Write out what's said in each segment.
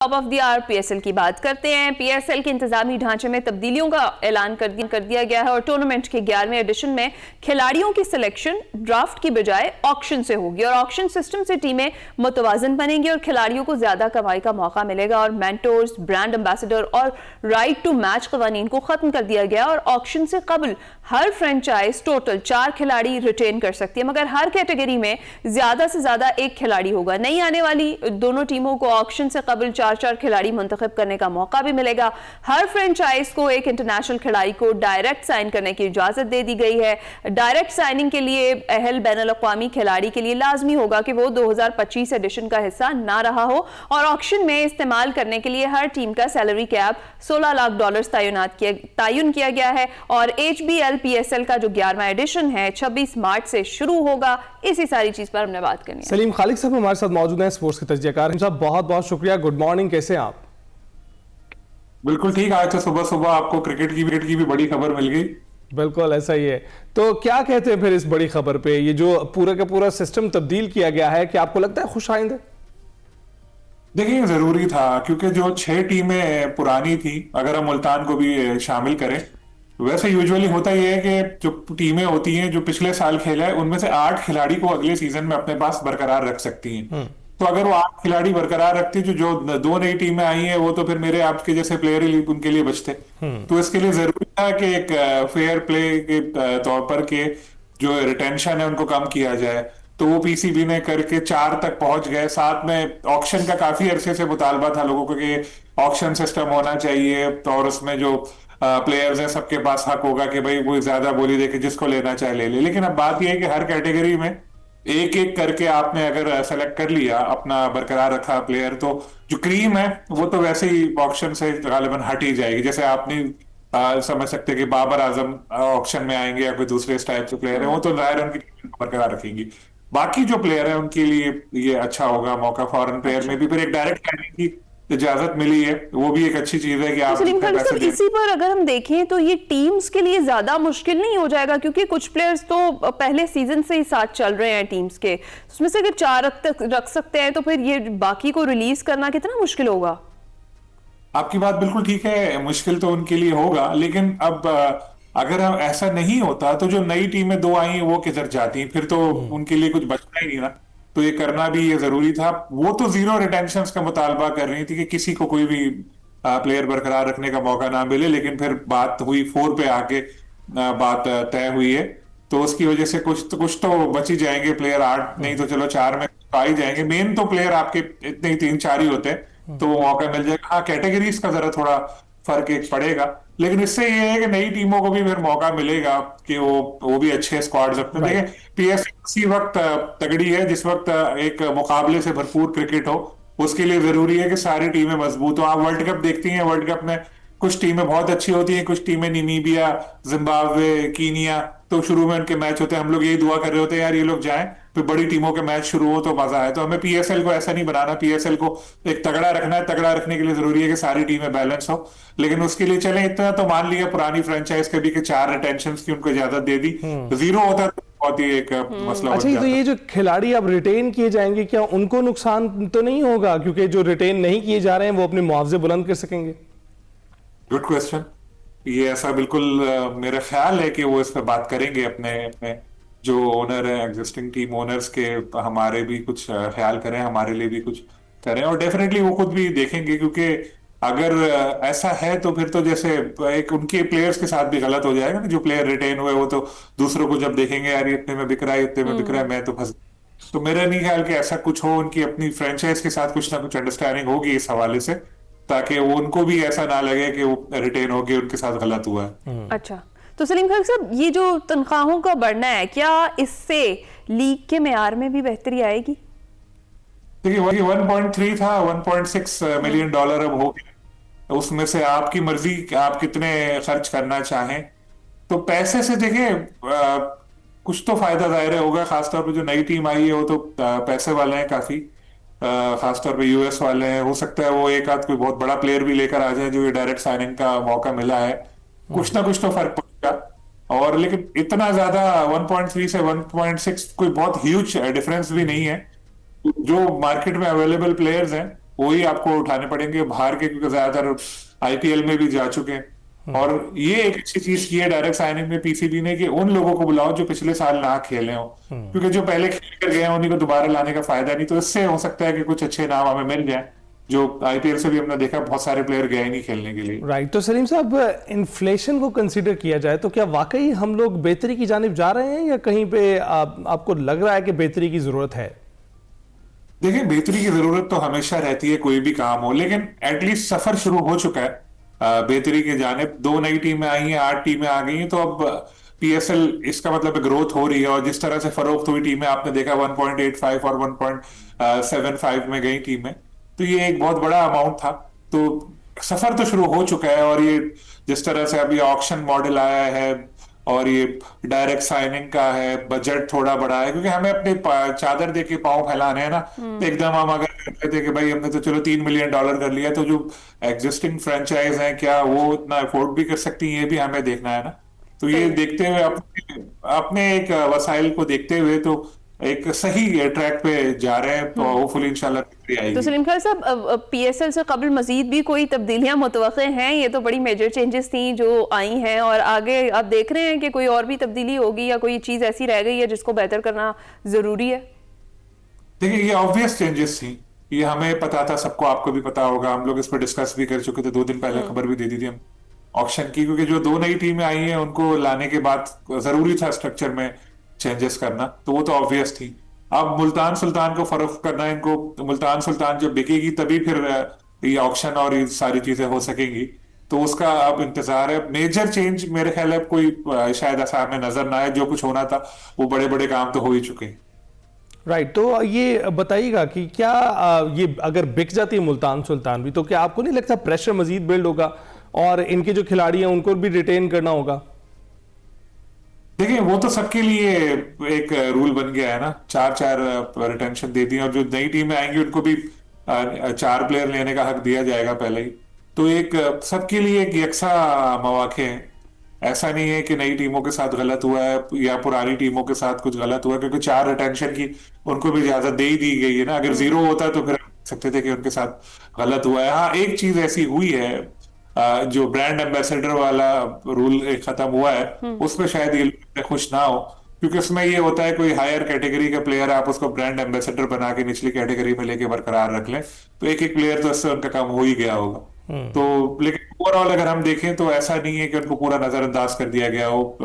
Top of the hour PSL की बात करते हैं। पीएसएल के इंतजामी ढांचे में तब्दीलियों का ऐलान कर दिया गया है और टूर्नामेंट के 11वें एडिशन में खिलाड़ियों की सिलेक्शन ड्राफ्ट की बजाय ऑक्शन से होगी और ऑक्शन सिस्टम से टीमें मुतवाजन बनेंगी और खिलाड़ियों को ज्यादा कमाई का मौका मिलेगा और मेंटोर्स, ब्रांड एम्बेसडर और राइट टू मैच कवानीन को खत्म कर दिया गया और ऑक्शन से कबल हर फ्रेंचाइज टोटल 4 खिलाड़ी रिटेन कर सकती है, मगर हर कैटेगरी में ज्यादा से ज्यादा एक खिलाड़ी होगा। नई आने वाली दोनों टीमों को ऑक्शन से कबल 4 खिलाड़ी मुंतखब करने का मौका भी मिलेगा। हर फ्रेंचाइज को एक इंटरनेशनल खिलाड़ी को डायरेक्ट साइन करने की इजाजत दे दी गई है। डायरेक्ट साइनिंग के लिए अहल बैनुल अक़वामी खिलाड़ी के लिए लाजमी होगा कि वो 2025 एडिशन का हिस्सा ना रहा हो और ऑक्शन में इस्तेमाल करने के लिए हर टीम का सैलरी कैप $16 लाख तयन किया गया है और HBL PSL का जो 11वां एडिशन है 26 मार्च से शुरू होगा। इसी सारी चीज पर हमने बात करनी है। सलीम खालिक साहब हमारे साथ मौजूद हैं, स्पोर्ट्स के तजज़ियाकार साहब, बहुत बहुत शुक्रिया। गुड मॉर्निंग, कैसे हैं आप? बिल्कुल ठीक। आज तो सुबह सुबह आपको क्रिकेट की भी बड़ी खबर मिल गई। बिल्कुल ऐसा ही है। तो क्या कहते हैं फिर इस बड़ी खबर पे, ये जो पूरा का पूरा सिस्टम तब्दील किया गया है, क्या आपको लगता है खुश आइंद है? देखिए, जरूरी था क्योंकि जो 6 टीमें पुरानी थी, अगर हम मुल्तान को भी शामिल करें, वैसे यूजुअली होता यह है कि जो टीमें होती हैं जो पिछले साल खेला है उनमें से 8 खिलाड़ी को अगले सीजन में अपने पास बरकरार रख सकती हैं। तो अगर वो 8 खिलाड़ी बरकरार रखती, जो 2 नई टीमें आई हैं वो तो फिर मेरे आपके जैसे प्लेयर ही उनके लिए बचते। तो इसके लिए जरूरी था कि एक फेयर प्ले के तौर पर के जो रिटेंशन है उनको कम किया जाए। तो वो पीसीबी ने करके 4 तक पहुंच गए। साथ में ऑक्शन का काफी अरसे से मुतालबा था लोगों को कि ऑक्शन सिस्टम होना चाहिए और उसमें जो प्लेयर्स हैं सबके पास हक होगा कि भाई वो ज्यादा बोली दे के जिसको लेना चाहे ले ले। लेकिन अब बात यह है कि हर कैटेगरी में एक एक करके आपने अगर सेलेक्ट कर लिया, अपना बरकरार रखा प्लेयर, तो जो क्रीम है वो तो वैसे ही ऑक्शन से गालिबन हट ही जाएगी। जैसे आपने समझ सकते कि बाबर आजम ऑक्शन में आएंगे या कोई दूसरे इस टाइप के प्लेयर है, वो तो जाहिर उनकी बरकरार रखेंगी। बाकी जो प्लेयर है उनके लिए ये अच्छा होगा मौका। फॉरेन प्लेयर में भी फिर एक डायरेक्ट करने की इजाजत मिली है, वो भी एक अच्छी चीज है कि आप इसी पर अगर हम देखें तो ये टीम्स के लिए ज्यादा मुश्किल नहीं हो जाएगा, क्योंकि कुछ प्लेयर्स तो पहले सीजन से ही साथ चल रहे हैं टीम्स के, उसमें से अगर 4 तक रख सकते हैं तो फिर ये बाकी को रिलीज करना कितना मुश्किल होगा? आपकी बात बिल्कुल ठीक है, मुश्किल तो उनके लिए होगा। लेकिन अब अगर हम ऐसा नहीं होता तो जो नई टीमें 2 आई वो किधर जाती, फिर तो उनके लिए कुछ बचना ही नहीं ना। तो ये करना भी ये जरूरी था। वो तो 0 रिटेंशंस का मुतालबा कर रही थी कि किसी को कोई भी प्लेयर बरकरार रखने का मौका ना मिले, लेकिन फिर बात हुई 4 पे आके बात तय हुई है। तो उसकी वजह से कुछ तो बच ही जाएंगे प्लेयर। 8 नहीं तो चलो 4 में आ ही जाएंगे। मेन तो प्लेयर आपके इतने 3-4 ही होते हैं, तो वो मौका मिल जाएगा। हाँ, कैटेगरीज का जरा थोड़ा फर्क एक पड़ेगा, लेकिन इससे ये है कि नई टीमों को भी फिर मौका मिलेगा कि वो भी अच्छे स्क्वाड्स अपने देखें। पीएसएल उसी वक्त तगड़ी है जिस वक्त एक मुकाबले से भरपूर क्रिकेट हो। उसके लिए जरूरी है कि सारी टीमें मजबूत हो। आप वर्ल्ड कप देखती हैं, वर्ल्ड कप में कुछ टीमें बहुत अच्छी होती हैं, कुछ टीमें नामीबिया, जिम्बाब्वे, कीनिया, तो शुरू में उनके मैच होते हैं, हम लोग यही दुआ कर रहे होते हैं यार ये लोग जाएं, फिर बड़ी टीमों के मैच शुरू हो तो मजा आए। तो हमें पीएसएल को ऐसा नहीं बनाना, पीएसएल को एक तगड़ा रखना है। तगड़ा रखने के लिए जरूरी है कि सारी टीमें बैलेंस हो, लेकिन उसके लिए चले इतना तो मान लिया पुरानी फ्रेंचाइज के भी कि 4 रिटेंशन की उनको इजाजत दे दी, 0 होता तो बहुत ही एक मसला। अच्छा, तो ये जो खिलाड़ी अब रिटेन किए जाएंगे, क्या उनको नुकसान तो नहीं होगा? क्योंकि जो रिटेन नहीं किए जा रहे हैं वो अपने मुआवजे बुलंद कर सकेंगे। Good question. ये ऐसा बिल्कुल मेरा ख्याल है कि वो इस पर बात करेंगे अपने जो ओनर है, एग्जिस्टिंग टीम ओनर्स के, हमारे भी कुछ ख्याल करें, हमारे लिए भी कुछ करें, और डेफिनेटली वो खुद भी देखेंगे। क्योंकि अगर ऐसा है तो फिर तो जैसे एक उनके प्लेयर्स के साथ भी गलत हो जाएगा ना। जो प्लेयर रिटेन हुए वो तो दूसरों को जब देखेंगे यार इतने में बिक रहा है, इतने में बिक रहा है, मैं तो फंस। तो मेरा नहीं ख्याल कि ऐसा कुछ हो। उनकी अपनी फ्रेंचाइज के साथ कुछ ना कुछ अंडरस्टैंडिंग होगी इस हवाले से, ताकि उनको भी ऐसा ना लगे कि वो रिटेन हो गए, उनके साथ गलत हुआ है। अच्छा, तो सलीम खान साहब, ये जो तनख्वाहों का बढ़ना है, क्या इससे लीग के मेयार में भी बेहतरी आएगी? देखिए, 1.3 था, $1.6 मिलियन अब हो गया। उसमें से आपकी मर्जी आप कितने खर्च करना चाहें। तो पैसे से देखिए कुछ तो फायदा जाहिर होगा। खासतौर पर जो नई टीम आई है वो तो पैसे वाले हैं काफी, खासतौर पे यूएस वाले हैं। हो सकता है वो एक आध कोई बहुत बड़ा प्लेयर भी लेकर आ जाए जो ये डायरेक्ट साइनिंग का मौका मिला है। कुछ ना कुछ तो फर्क पड़ेगा। और लेकिन इतना ज्यादा 1.3 से 1.6 कोई बहुत ह्यूज डिफरेंस भी नहीं है। जो मार्केट में अवेलेबल प्लेयर्स हैं वही आपको उठाने पड़ेंगे बाहर के, क्योंकि ज्यादातर आईपीएल में भी जा चुके हैं। और ये एक अच्छी चीज की है डायरेक्ट साइनिंग में पीसीबी ने, कि उन लोगों को बुलाओ जो पिछले साल ना खेले हो, क्योंकि जो पहले खेल कर गए हैं उन्हीं को दोबारा लाने का फायदा नहीं। तो इससे हो सकता है कि कुछ अच्छे नाम हमें मिल जाए, जो आईपीएल से भी हमने देखा बहुत सारे प्लेयर गए नहीं खेलने के लिए। राइट। तो सलीम साहब, इन्फ्लेशन को कंसीडर किया जाए तो क्या वाकई हम लोग बेहतरी की जानिब जा रहे हैं, या कहीं पे आपको लग रहा है कि बेहतरी की जरूरत है? देखिए, बेहतरी की जरूरत तो हमेशा रहती है कोई भी काम हो, लेकिन एटलीस्ट सफर शुरू हो चुका है बेहतरी के जानिब। 2 नई टीमें आई हैं, 8 टीमें आ गई हैं, तो अब पीएसएल, इसका मतलब ग्रोथ हो रही है। और जिस तरह से फरोख्त हुई टीमें आपने देखा 1.85 और 1.75 में गई टीमें, तो ये एक बहुत बड़ा अमाउंट था। तो सफर तो शुरू हो चुका है। और ये जिस तरह से अभी ऑक्शन मॉडल आया है और ये डायरेक्ट साइनिंग का है, बजट थोड़ा बड़ा है, क्योंकि हमें अपने चादर दे के पांव फैलाने हैं ना। तो एकदम हम अगर कहते थे कि भाई हमने तो चलो $3 मिलियन कर लिया, तो जो एग्जिस्टिंग फ्रेंचाइज हैं क्या वो इतना अफोर्ड भी कर सकती हैं, ये भी हमें देखना है ना। तो ये देखते हुए अपने एक वसाइल को देखते हुए तो एक सही ट्रैक पे जा रहे हैं। तो होपफुली इंशाल्लाह बेहतरी आएगी। तो सलीम खान साहब, पीएसएल से कबल मजीद भी कोई तब्दीलियां मुतवक्के हैं? ये तो बड़ी मेजर चेंजेस थी जो आई हैं, और आगे आप देख रहे हैं कि कोई और भी तब्दीली होगी या कोई चीज ऐसी रह गई है जिसको बेहतर करना जरूरी है? देखिए, ये ऑब्वियस चेंजेस थी, ये हमें पता था, सबको, आपको भी पता होगा। हम लोग इस पर डिस्कस भी कर चुके थे, 2 दिन पहले खबर भी दे दी थी हम ऑक्शन की, क्योंकि जो 2 नई टीमें आई हैं उनको लाने के बाद जरूरी था स्ट्रक्चर में चेंजेस करना, तो वो तो ऑब्वियस थी। अब मुल्तान सुल्तान को फरोख्त करना है इनको, मुल्तान सुल्तान जब बिकेगी तभी फिर ये ऑक्शन और ये सारी चीजें हो सकेंगी, तो उसका अब इंतजार है। मेजर चेंज मेरे ख्याल है कोई शायद ऐसा हमें नजर ना आए, जो कुछ होना था वो बड़े बड़े काम तो हो ही चुके हैं। राइट। तो ये बताइएगा कि क्या ये अगर बिक जाती है मुल्तान सुल्तान भी, तो क्या आपको नहीं लगता प्रेशर मजीद बिल्ड होगा और इनके जो खिलाड़ी हैं उनको भी रिटेन करना होगा? देखिए, वो तो सबके लिए एक रूल बन गया है ना, 4 रिटेंशन दे दी, और जो नई टीमें आएंगी उनको भी 4 प्लेयर लेने का हक दिया जाएगा पहले ही। तो एक सबके लिए एक यकसा मौके हैं। ऐसा नहीं है कि नई टीमों के साथ गलत हुआ है या पुरानी टीमों के साथ कुछ गलत हुआ है, क्योंकि 4 रिटेंशन की उनको भी इजाजत दे ही दी गई है ना। अगर 0 होता तो फिर सकते थे कि उनके साथ गलत हुआ है। हाँ, एक चीज ऐसी हुई है, जो ब्रांड एम्बेसडर वाला रूल खत्म हुआ है, उसमें शायद ये लोग खुश ना हो, क्योंकि उसमें ये होता है कोई हायर कैटेगरी का प्लेयर आप उसको ब्रांड एम्बेसडर बना के निचली कैटेगरी में लेके बरकरार रख लें, तो एक प्लेयर तो उससे उनका काम हो ही गया होगा। तो लेकिन ओवरऑल अगर हम देखें तो ऐसा नहीं है कि उनको पूरा नजरअंदाज कर दिया गया हो,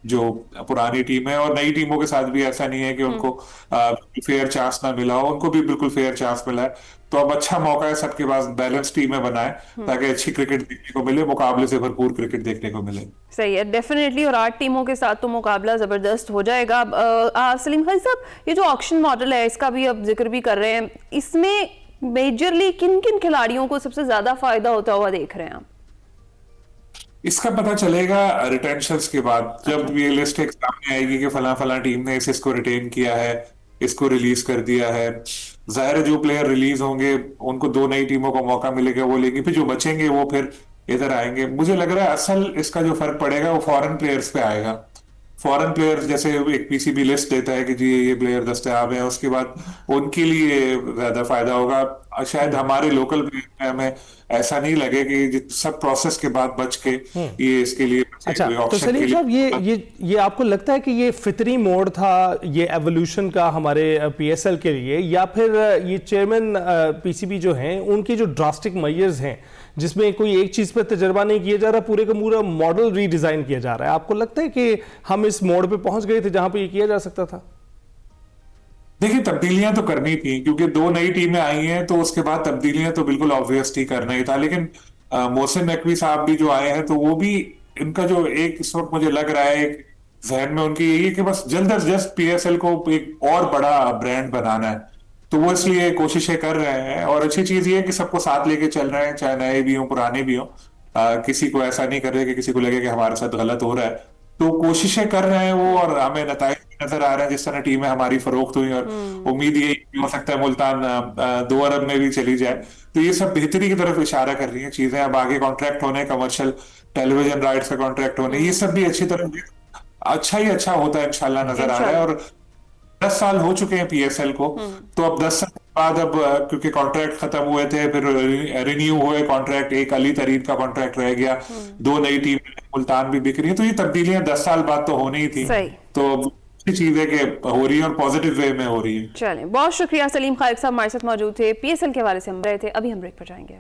जो पुरानी टीम है। और नई टीमों के साथ भी ऐसा नहीं है कि उनको फेयर चांस ना मिला हो, उनको भी बिल्कुल फेयर चांस मिला है। तो अब अच्छा मौका है सबके पास बैलेंस टीमें बनाए, ताकि अच्छी क्रिकेट देखने को मिले, मुकाबले से भरपूर क्रिकेट देखने को मिले। सही है, डेफिनेटली। और 8 टीमों के साथ तो मुकाबला जबरदस्त हो जाएगा। सलीम खान साहब, ये जो ऑक्शन मॉडल है इसका भी अब जिक्र भी कर रहे हैं, इसमें मेजरली किन किन खिलाड़ियों को सबसे ज्यादा फायदा होता हुआ देख रहे हैं आप? इसका पता चलेगा रिटेंशंस के बाद, जब ये लिस्ट एक सामने आएगी कि फला फला टीम ने इसको रिटेन किया है, इसको रिलीज कर दिया है। जाहिर है जो प्लेयर रिलीज होंगे उनको 2 नई टीमों को मौका मिलेगा, वो लेंगे, फिर जो बचेंगे वो फिर इधर आएंगे। मुझे लग रहा है असल इसका जो फर्क पड़ेगा वो फॉरेन प्लेयर्स पे आएगा। फॉरेन प्लेयर्स जैसे एक पीसीबी लिस्ट देता है कि जी ये प्लेयर दस्तयाब है, उसके बाद उनके लिए ज्यादा फायदा होगा। शायद हमारे लोकल प्लेयर में हमें ऐसा नहीं लगे कि सब प्रोसेस के बाद बच के ये इसके लिए। अच्छा, तो सलीम साहब, ये आपको लगता है कि ये फितरी मोड़ था ये एवोल्यूशन का हमारे पीएसएल के लिए, या फिर ये चेयरमैन पीसीबी जो हैं उनकी जो ड्रास्टिक मेजर्स हैं जिसमें कोई एक चीज पर तजर्बा नहीं किया जा रहा, पूरे का पूरा मॉडल रीडिजाइन किया जा रहा है? आपको लगता है कि हम इस मोड़ पे पहुंच गए थे जहां पे ये किया जा सकता था? देखिए, तब्दीलियां तो करनी थी, क्योंकि 2 नई टीमें आई हैं, तो उसके बाद तब्दीलियां तो बिल्कुल ऑब्वियस थी, करना ही था। लेकिन मोहसिन नकवी साहब भी जो आए हैं, तो वो भी, इनका जो एक इस वक्त मुझे लग रहा है एक जहन में उनकी यही है कि बस जल्द अज जल्द पीएसएल को एक और बड़ा ब्रांड बनाना है। तो वो इसलिए कोशिशें कर रहे हैं, और अच्छी चीज ये है कि सबको साथ लेके चल रहे हैं, चाहे नए भी हों पुराने भी हों। किसी को ऐसा नहीं कर रहे कि किसी को लगे कि हमारे साथ गलत हो रहा है। तो कोशिशें कर रहे हैं वो, और हमें नताइज नजर आ रहे हैं। जिस तरह टीमें हमारी फरोख्त हुई, और उम्मीद ये हो सकता है मुल्तान 2 अरब में भी चली जाए। तो ये सब बेहतरी की तरफ इशारा कर रही है चीजें। अब आगे कॉन्ट्रैक्ट होने, कमर्शियल टेलीविजन राइट्स का कॉन्ट्रैक्ट होने, ये सब भी अच्छी तरह अच्छा ही अच्छा होता है इंशाल्लाह नजर आ रहा है। और 10 साल हो चुके हैं पीएसएल को, तो अब 10 साल बाद अब क्योंकि कॉन्ट्रैक्ट खत्म हुए थे, फिर रिन्यू हुए कॉन्ट्रैक्ट, एक अली तरीन का कॉन्ट्रैक्ट रह गया, 2 नई टीम मुल्तान भी बिक रही है, तो ये तब्दीलियां 10 साल बाद तो होनी ही थी। सही। तो अच्छी चीज है कि हो रही है और पॉजिटिव वे में हो रही है। चलें, बहुत शुक्रिया। सलीम खालिक साहब हमारे साथ मौजूद थे, पीएसएल के हवाले से हम रहे थे। अभी हम ब्रेक पर जाएंगे।